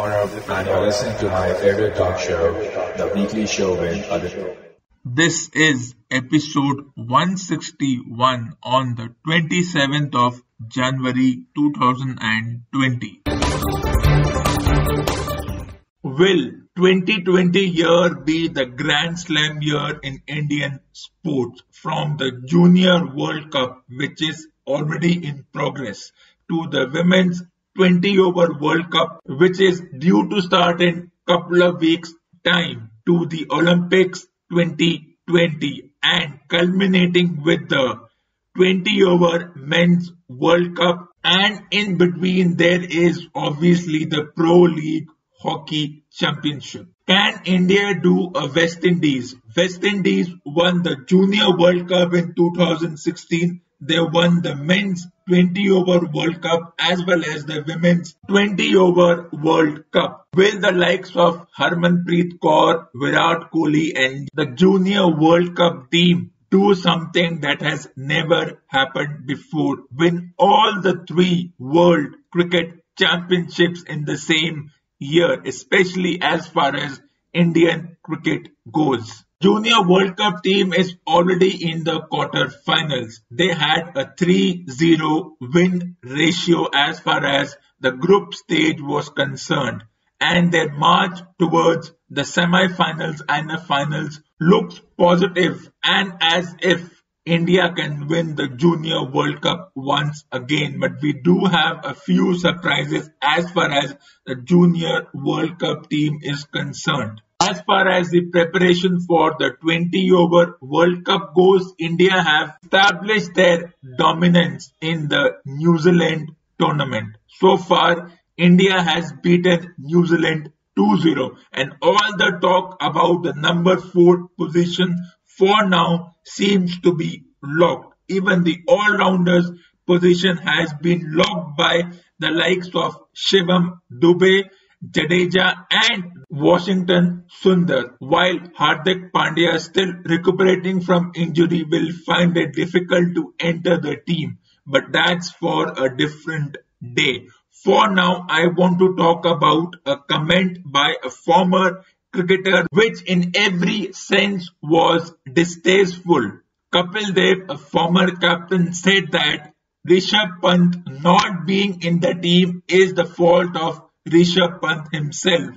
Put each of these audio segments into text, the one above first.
Saurabh and you're listening to my favorite talk show, The Weekly Show with Aditya. This is episode 161 on the 27th of January 2020. Will 2020 year be the Grand Slam year in Indian sports, from the Junior World Cup, which is already in progress, to the Women's 20 over World Cup, which is due to start in couple of weeks time, to the Olympics 2020, and culminating with the 20 over Men's World Cup, and in between there is obviously the Pro League Hockey Championship. Can India do a West Indies? West Indies won the Junior World Cup in 2016. They won the Men's 20 over World Cup as well as the Women's 20 over World Cup. Will the likes of Harmanpreet Kaur, Virat Kohli and the Junior World Cup team do something that has never happened before? Win all the three World Cricket Championships in the same year, especially as far as Indian cricket goes. Junior World Cup team is already in the quarter-finals. They had a 3-0 win ratio as far as the group stage was concerned, and their march towards the semi-finals and the finals looks positive, and as if India can win the Junior World Cup once again. But we do have a few surprises as far as the Junior World Cup team is concerned. As far as the preparation for the 20 over World Cup goes, India have established their dominance in the New Zealand tournament. So far, India has beaten New Zealand 2-0, and all the talk about the number 4 position for now seems to be locked. Even the all-rounders position has been locked by the likes of Shivam Dube, Jadeja and Washington Sundar, while Hardik Pandya, still recuperating from injury, will find it difficult to enter the team. But that's for a different day. For now, I want to talk about a comment by a former cricketer which in every sense was distasteful. Kapil Dev, a former captain, said that Rishabh Pant not being in the team is the fault of Rishabh Pant himself.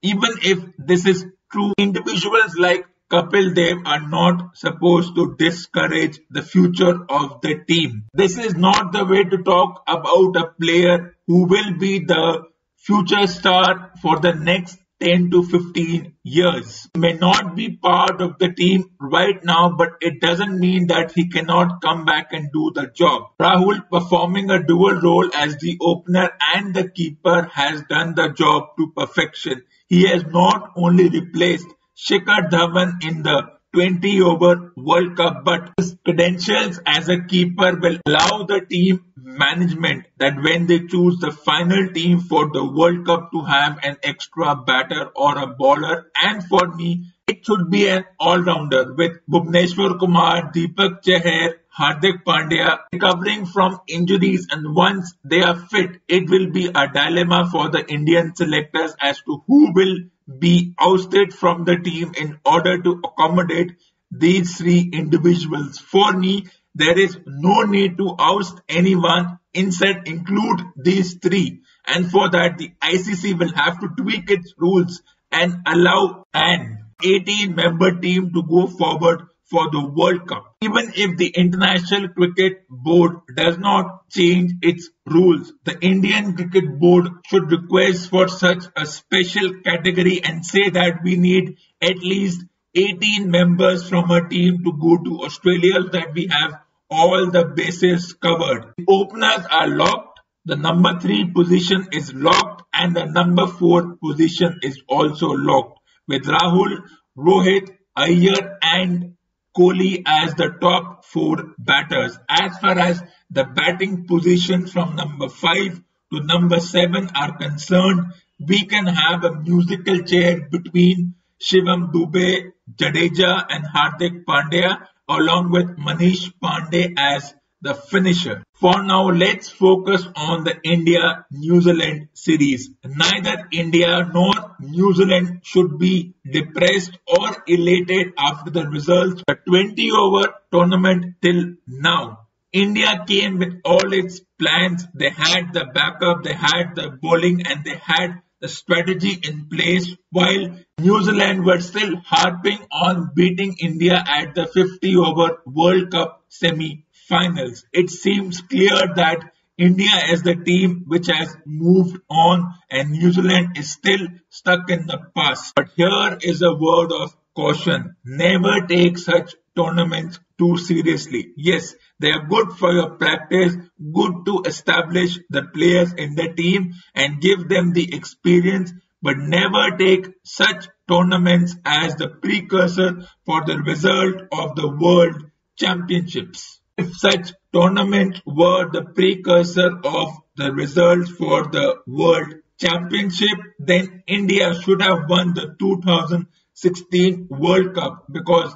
Even if this is true, individuals like Kapil Dev are not supposed to discourage the future of the team. This is not the way to talk about a player who will be the future star for the next 10 to 15 years. He may not be part of the team right now, but it doesn't mean that he cannot come back and do the job. Rahul, performing a dual role as the opener and the keeper, has done the job to perfection. He has not only replaced Shikhar Dhawan in the 20 over World Cup, but his credentials as a keeper will allow the team management that when they choose the final team for the World Cup to have an extra batter or a bowler. And for me, it should be an all-rounder with Bhuvneshwar Kumar, Deepak Chahar, Hardik Pandya recovering from injuries, and once they are fit, it will be a dilemma for the Indian selectors as to who will be ousted from the team in order to accommodate these three individuals. For me, there is no need to oust anyone, instead include these three, and for that the ICC will have to tweak its rules and allow an 18-member team to go forward for the World Cup. Even if the International Cricket Board does not change its rules, the Indian Cricket Board should request for such a special category and say that we need at least 18 members from a team to go to Australia so that we have all the bases covered. The openers are locked, the number 3 position is locked, and the number 4 position is also locked, with Rahul, Rohit, Iyer and Kohli as the top 4 batters. As far as the batting position from number 5 to number 7 are concerned, we can have a musical chair between Shivam Dube, Jadeja and Hardik Pandya, along with Manish Pandey as the finisher. For now, let's focus on the India-New Zealand series. Neither India nor New Zealand should be depressed or elated after the results of the 20-over tournament till now. India came with all its plans. They had the backup, they had the bowling, and they had the strategy in place, while New Zealand were still harping on beating India at the 50-over World Cup semi-finals. It seems clear that India is the team which has moved on and New Zealand is still stuck in the past. But here is a word of caution. Never take such tournaments too seriously. Yes, they are good for your practice, good to establish the players in the team and give them the experience, but never take such tournaments as the precursor for the result of the World Championships. If such tournaments were the precursor of the results for the World Championship, then India should have won the 2016 World Cup, because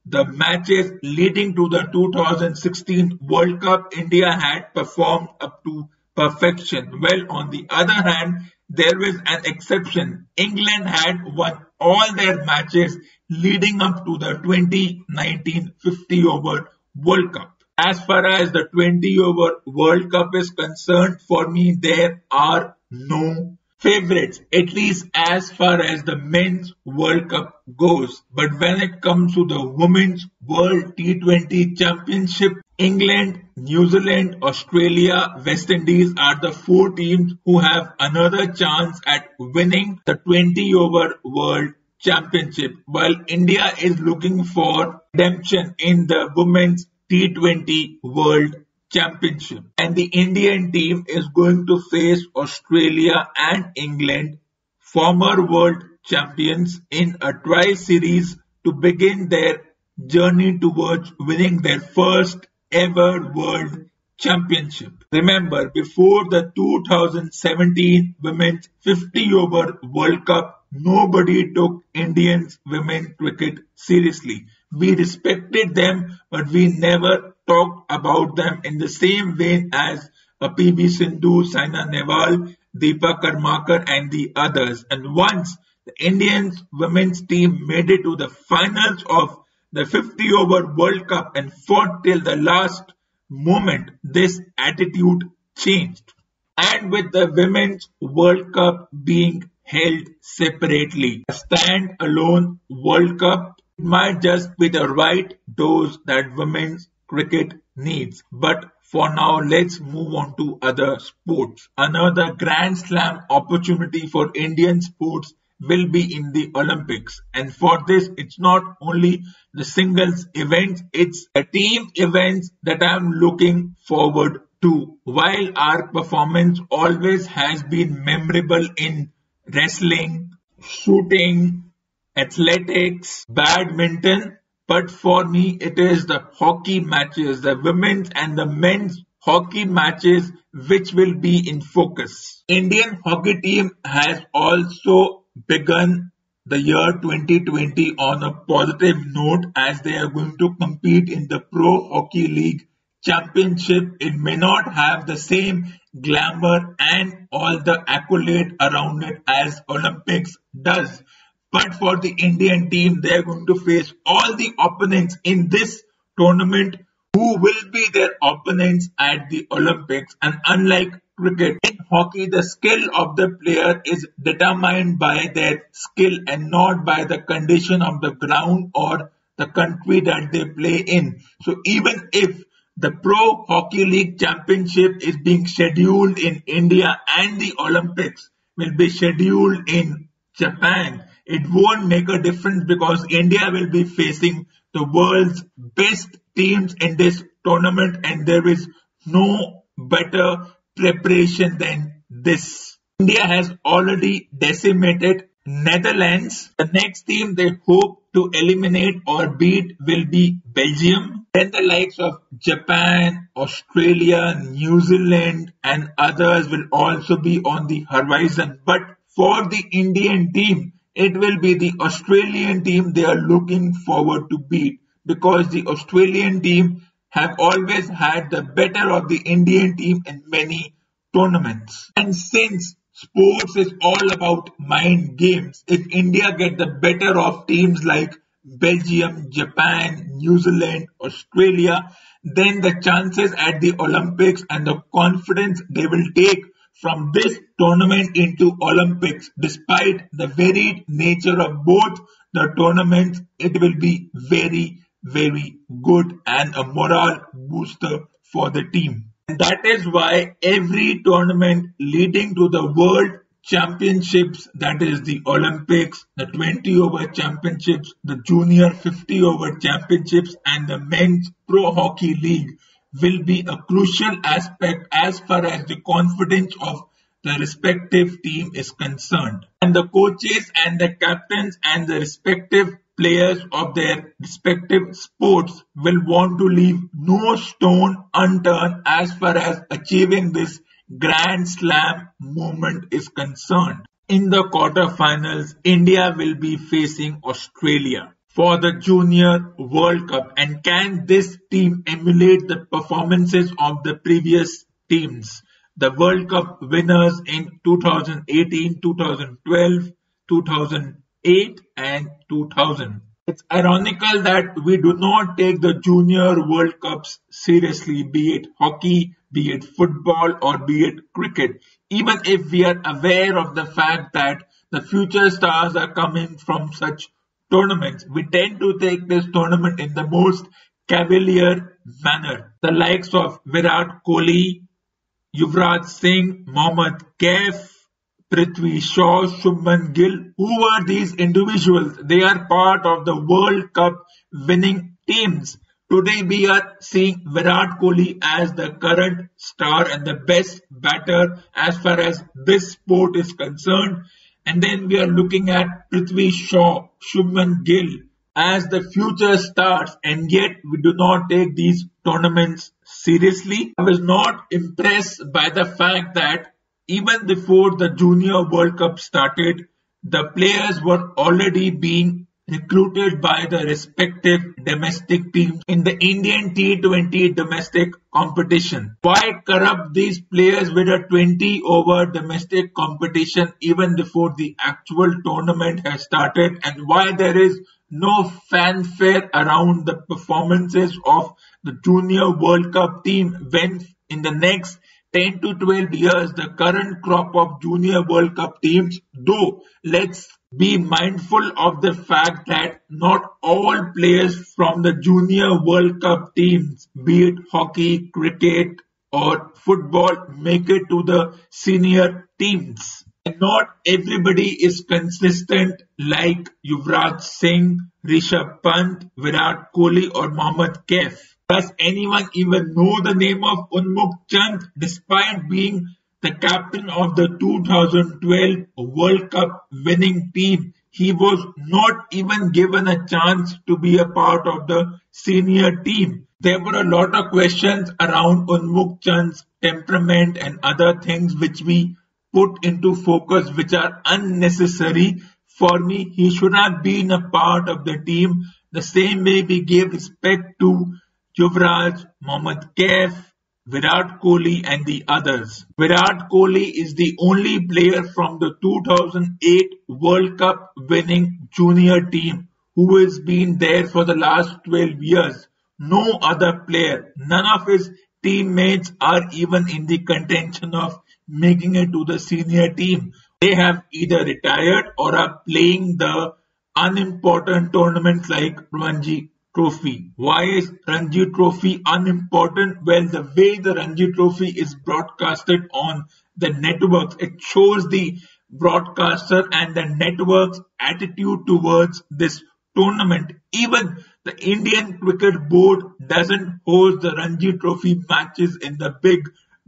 the matches leading to the 2016 World Cup, India had performed up to perfection. Well, on the other hand, there is an exception. England had won all their matches leading up to the 2019 50-over World Cup. As far as the 20-over World Cup is concerned, for me, there are no favorites, at least as far as the men's World Cup goes. But when it comes to the women's World T20 Championship, England, New Zealand, Australia, West Indies are the four teams who have another chance at winning the 20-over World Championship, while India is looking for redemption in the women's T20 World Championship. And the Indian team is going to face Australia and England, former world champions, in a trial series to begin their journey towards winning their first ever World Championship. Remember, before the 2017 Women's 50-over World Cup, nobody took Indians women cricket seriously. We respected them, but we never talked about them in the same vein as PV Sindhu, Saina Nehwal, Deepa Karmakar and the others. And once the Indian women's team made it to the finals of the 50-over World Cup and fought till the last moment, this attitude changed. And with the Women's World Cup being held separately, a stand-alone World Cup might just be the right dose that women's cricket needs. But for now, let's move on to other sports. Another Grand Slam opportunity for Indian sports will be in the Olympics. And for this, it's not only the singles events, it's the team events that I'm looking forward to. While our performance always has been memorable in wrestling, shooting, athletics, badminton, but for me it is the hockey matches, the women's and the men's hockey matches which will be in focus. Indian hockey team has also begun the year 2020 on a positive note, as they are going to compete in the Pro Hockey League Championship. It may not have the same glamour and all the accolade around it as Olympics does. But for the Indian team, they are going to face all the opponents in this tournament who will be their opponents at the Olympics. And unlike cricket, in hockey, the skill of the player is determined by their skill and not by the condition of the ground or the country that they play in. So even if the Pro Hockey League Championship is being scheduled in India and the Olympics will be scheduled in Japan, it won't make a difference because India will be facing the world's best teams in this tournament, and there is no better preparation than this. India has already decimated Netherlands. The next team they hope to eliminate or beat will be Belgium. Then the likes of Japan, Australia, New Zealand and others will also be on the horizon. But for the Indian team, it will be the Australian team they are looking forward to beat, because the Australian team have always had the better of the Indian team in many tournaments. And since sports is all about mind games, if India get the better of teams like Belgium, Japan, New Zealand, Australia, then the chances at the Olympics and the confidence they will take from this tournament into Olympics, despite the varied nature of both the tournaments, it will be very, very good and a morale booster for the team. And that is why every tournament leading to the World Championships, that is the Olympics, the 20 over championships, the Junior 50 over championships, and the Men's Pro Hockey League will be a crucial aspect as far as the confidence of the respective team is concerned. And the coaches and the captains and the respective players of their respective sports will want to leave no stone unturned as far as achieving this Grand Slam moment is concerned. In the quarterfinals, India will be facing Australia for the Junior World Cup. And can this team emulate the performances of the previous teams? The World Cup winners in 2018, 2012, 2008 and 2000. It's ironical that we do not take the Junior World Cups seriously, be it hockey, be it football or be it cricket. Even if we are aware of the fact that the future stars are coming from such tournaments, we tend to take this tournament in the most cavalier manner. The likes of Virat Kohli, Yuvraj Singh, Mohammad Kaif, Prithvi Shaw, Shubman Gill. Who are these individuals? They are part of the World Cup winning teams. Today we are seeing Virat Kohli as the current star and the best batter as far as this sport is concerned. And then we are looking at Prithvi Shaw, Shubman Gill as the future stars, and yet we do not take these tournaments seriously. I was not impressed by the fact that even before the Junior World Cup started, the players were already being recruited by the respective domestic teams in the Indian T20 domestic competition. Why corrupt these players with a 20 over domestic competition even before the actual tournament has started, and why there is no fanfare around the performances of the Junior World Cup team when in the next 10 to 12 years the current crop of Junior World Cup teams, though let's be mindful of the fact that not all players from the Junior World Cup teams, be it hockey, cricket or football, make it to the senior teams. And not everybody is consistent like Yuvraj Singh, Rishabh Pant, Virat Kohli or Mohammad Kaif. Does anyone even know the name of Unmukh Chand despite being the captain of the 2012 World Cup winning team? He was not even given a chance to be a part of the senior team. There were a lot of questions around Unmukh Chand's temperament and other things which we put into focus which are unnecessary. For me, he should have been a part of the team the same way we gave respect to Yuvraj, Mohammad Kaif, Virat Kohli and the others. Virat Kohli is the only player from the 2008 World Cup winning junior team who has been there for the last 12 years. No other player, none of his teammates are even in the contention of making it to the senior team. They have either retired or are playing the unimportant tournaments like Ranji Trophy. Why is Ranji Trophy unimportant? Well, the way the Ranji Trophy is broadcasted on the networks, it shows the broadcaster and the network's attitude towards this tournament. Even the Indian Cricket Board doesn't host the Ranji Trophy matches in the big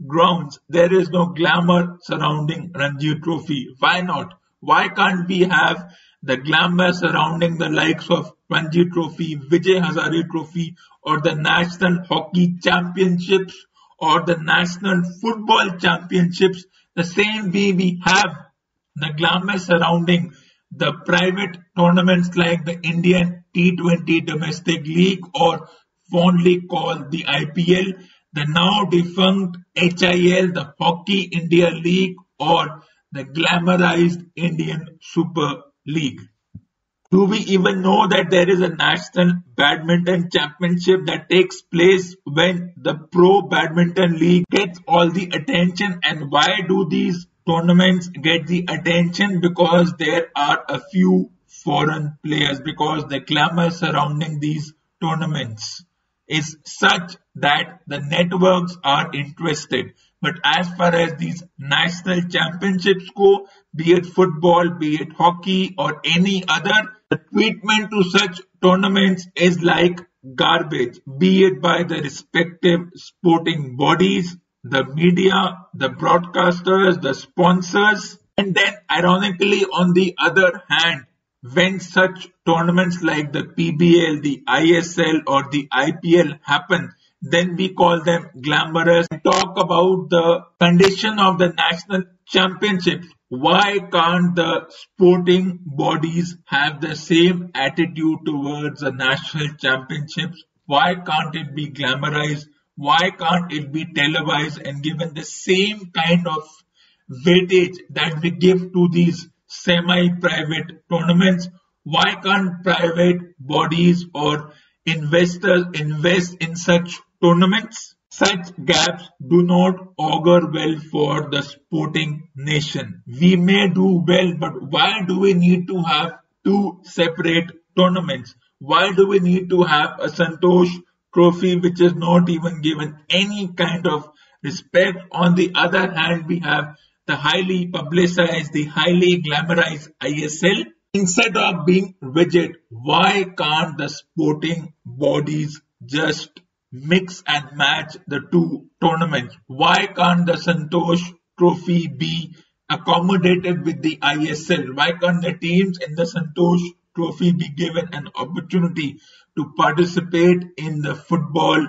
grounds. There is no glamour surrounding Ranji Trophy. Why not? Why can't we have the glamour surrounding the likes of Ranji Trophy, Vijay Hazare Trophy or the National Hockey Championships or the National Football Championships, the same way we have the glamour surrounding the private tournaments like the Indian T20 Domestic League or fondly call the IPL, the now defunct HIL, the Hockey India League, or the glamorized Indian Super League. Do we even know that there is a national badminton championship that takes place when the Pro Badminton League gets all the attention? And why do these tournaments get the attention? Because there are a few foreign players, because the glamour surrounding these tournaments is such that the networks are interested. But as far as these national championships go, be it football, be it hockey or any other, the treatment to such tournaments is like garbage, be it by the respective sporting bodies, the media, the broadcasters, the sponsors. And then ironically, on the other hand, when such tournaments like the PBL, the ISL or the IPL happen, then we call them glamorous. Talk about the condition of the national championships. Why can't the sporting bodies have the same attitude towards the national championships? Why can't it be glamorized? Why can't it be televised and given the same kind of weightage that we give to these semi-private tournaments? Why can't private bodies or investors invest in such tournaments? Such gaps do not augur well for the sporting nation. We may do well, but why do we need to have two separate tournaments? Why do we need to have a Santosh Trophy which is not even given any kind of respect? On the other hand, we have the highly publicized, the highly glamorized ISL. Instead of being rigid, why can't the sporting bodies just mix and match the two tournaments? Why can't the Santosh Trophy be accommodated with the ISL? Why can't the teams in the Santosh Trophy be given an opportunity to participate in the football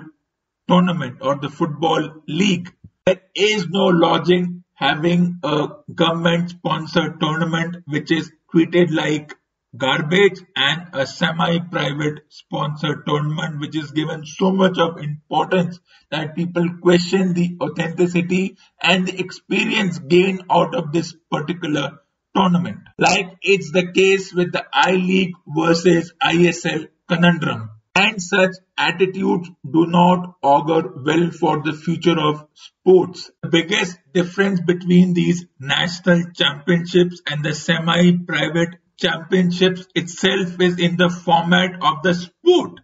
tournament or the football league? There is no logic having a government-sponsored tournament which is treated like garbage and a semi-private sponsored tournament which is given so much of importance that people question the authenticity and the experience gained out of this particular tournament. Like it's the case with the I-League versus ISL conundrum. And such attitudes do not augur well for the future of sports. The biggest difference between these national championships and the semi-private championships itself is in the format of the sport.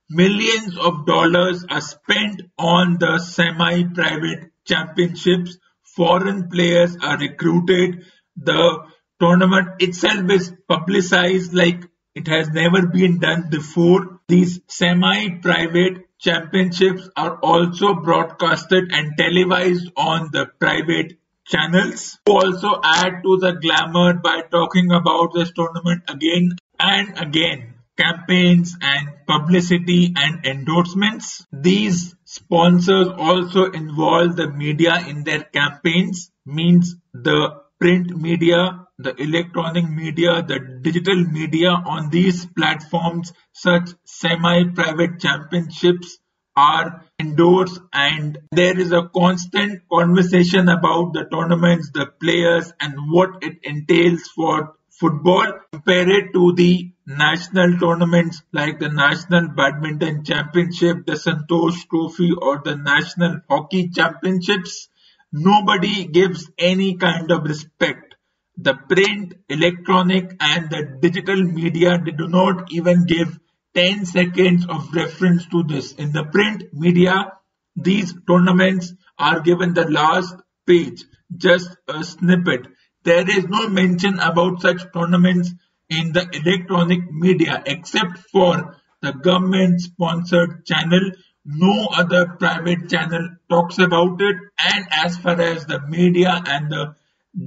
Millions of dollars are spent on the semi-private championships. Foreign players are recruited. The tournament itself is publicized like it has never been done before. These semi-private championships are also broadcasted and televised on the private channels. To also add to the glamour by talking about this tournament again and again, campaigns and publicity and endorsements. These sponsors also involve the media in their campaigns, means the print media, the electronic media, the digital media. On these platforms, such semi-private championships are endorsed and there is a constant conversation about the tournaments, the players and what it entails for football. Compare it to the national tournaments like the National Badminton Championship, the Santosh Trophy or the National Hockey Championships. Nobody gives any kind of respect. The print, electronic and the digital media, they do not even give 10 seconds of reference to this. In the print media, these tournaments are given the last page, just a snippet. There is no mention about such tournaments in the electronic media except for the government-sponsored channel. No other private channel talks about it, and as far as the media and the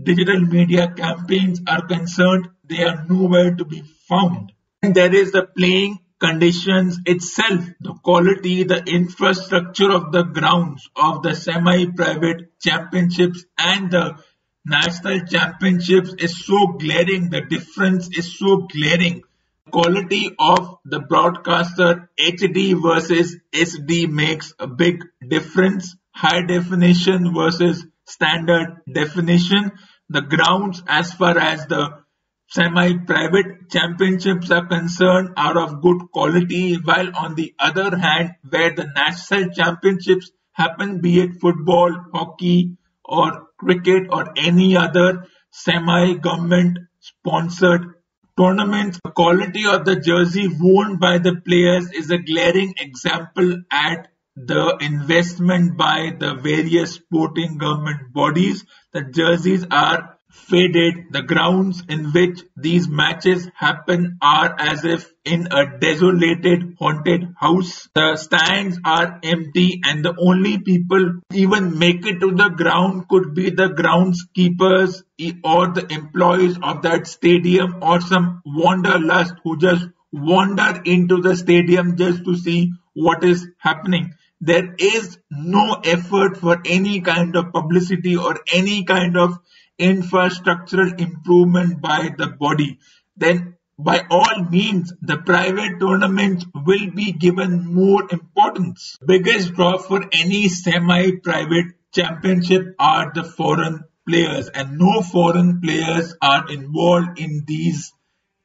digital media campaigns are concerned, they are nowhere to be found. And there is the playing conditions itself, the quality, the infrastructure of the grounds of the semi-private championships and the national championships is so glaring. The difference is so glaring. quality of the broadcaster. HD versus SD makes a big difference. High definition versus standard definition. The grounds as far as the semi-private championships are concerned are of good quality, while on the other hand, where the national championships happen, be it football, hockey or cricket or any other semi-government sponsored tournaments, the quality of the jersey worn by the players is a glaring example at the investment by the various sporting government bodies. The jerseys are faded. The grounds in which these matches happen are as if in a desolated, haunted house. The stands are empty and the only people who even make it to the ground could be the groundskeepers or the employees of that stadium or some wanderlust who just wander into the stadium just to see what is happening. There is no effort for any kind of publicity or any kind of infrastructural improvement by the body. Then by all means the private tournaments will be given more importance. Biggest draw for any semi-private championship are the foreign players, and no foreign players are involved in these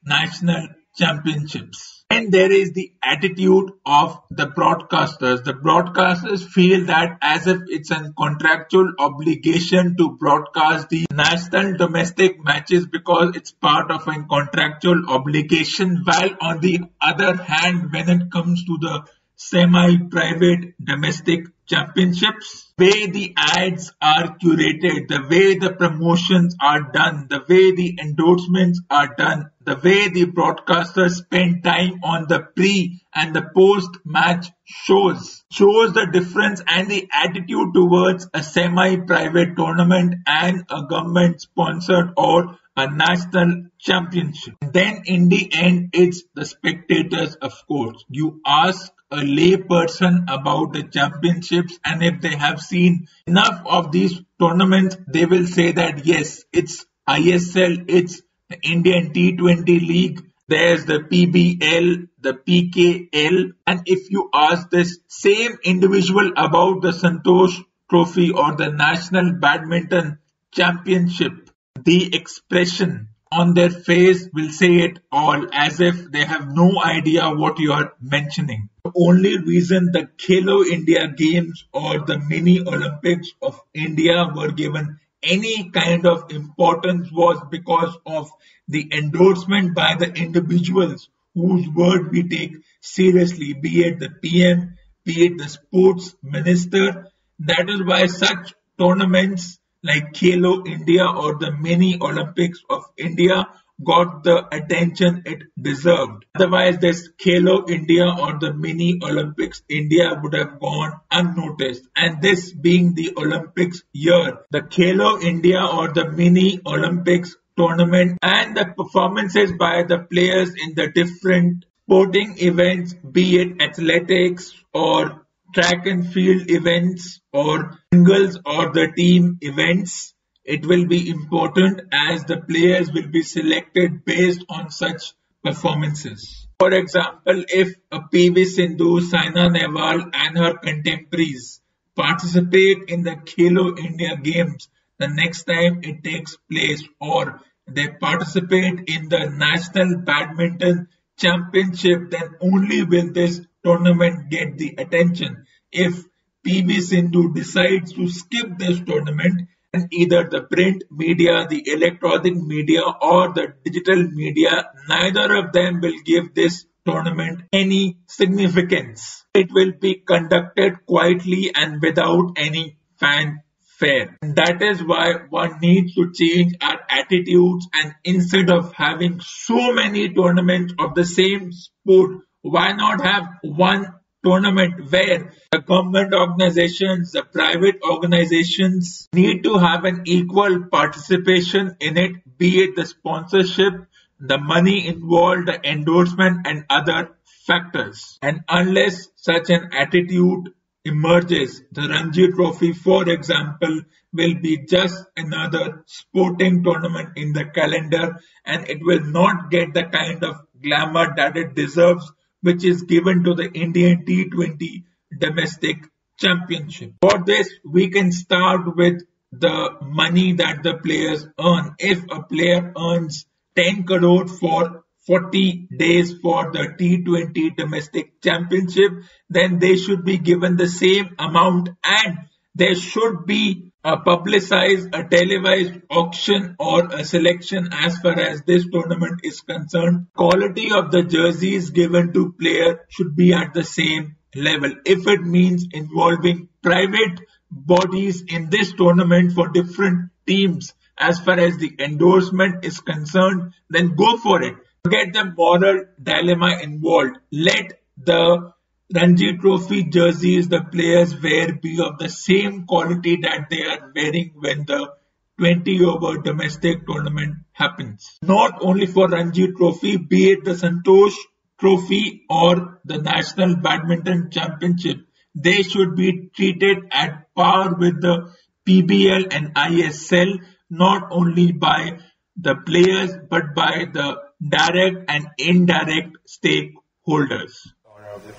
national championships. And there is the attitude of the broadcasters. The broadcasters feel that as if it's a contractual obligation to broadcast the national domestic matches because it's part of a contractual obligation, while on the other hand, when it comes to the semi-private domestic championships, the way the ads are curated, the way the promotions are done, the way the endorsements are done, the way the broadcasters spend time on the pre and the post-match shows the difference and the attitude towards a semi-private tournament and a government-sponsored or a national championship. Then in the end, it's the spectators, of course. You ask a lay person about the championships, and if they have seen enough of these tournaments, they will say that yes, it's ISL, it's the Indian T20 League, there's the PBL, the PKL, and if you ask this same individual about the Santosh Trophy or the National Badminton Championship, the expression on their face will say it all, as if they have no idea what you are mentioning. The only reason the Khelo India Games or the Mini Olympics of India were given any kind of importance was because of the endorsement by the individuals whose word we take seriously, be it the PM, be it the sports minister. That is why such tournaments like Khelo India or the Mini Olympics of India got the attention it deserved. Otherwise, this Khelo India or the Mini Olympics India would have gone unnoticed. And this being the Olympics year, the Khelo India or the Mini Olympics tournament and the performances by the players in the different sporting events, be it athletics or track and field events or singles or the team events, it will be important as the players will be selected based on such performances. For example, if a PV Sindhu, Saina Nehwal and her contemporaries participate in the Khelo India Games the next time it takes place, or they participate in the National Badminton Championship, then only will this tournament get the attention. If PV Sindhu decides to skip this tournament, and either the print media, the electronic media or the digital media, neither of them will give this tournament any significance. It will be conducted quietly and without any fanfare. And that is why one needs to change our attitudes, and instead of having so many tournaments of the same sport, why not have one tournament where the government organizations, the private organizations need to have an equal participation in it, be it the sponsorship, the money involved, the endorsement and other factors. And unless such an attitude emerges, the Ranji Trophy, for example, will be just another sporting tournament in the calendar, and it will not get the kind of glamour that it deserves, which is given to the Indian T20 domestic championship. For this, we can start with the money that the players earn. If a player earns 10 crore for 40 days for the T20 domestic championship, then they should be given the same amount, and there should be a publicized, a televised auction or a selection as far as this tournament is concerned. Quality of the jerseys given to player should be at the same level. If it means involving private bodies in this tournament for different teams as far as the endorsement is concerned, then go for it. Forget the moral dilemma involved. Let the Ranji Trophy jerseys the players wear be of the same quality that they are wearing when the 20-over domestic tournament happens. Not only for Ranji Trophy, be it the Santosh Trophy or the National Badminton Championship, they should be treated at par with the PBL and ISL, not only by the players but by the direct and indirect stakeholders.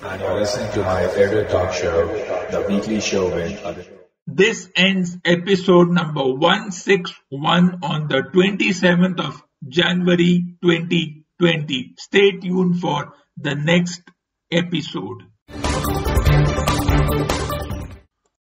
And you're listening to my favorite talk show, The Weekly Showman. This ends episode number 161 on the 27th of January 2020. Stay tuned for the next episode.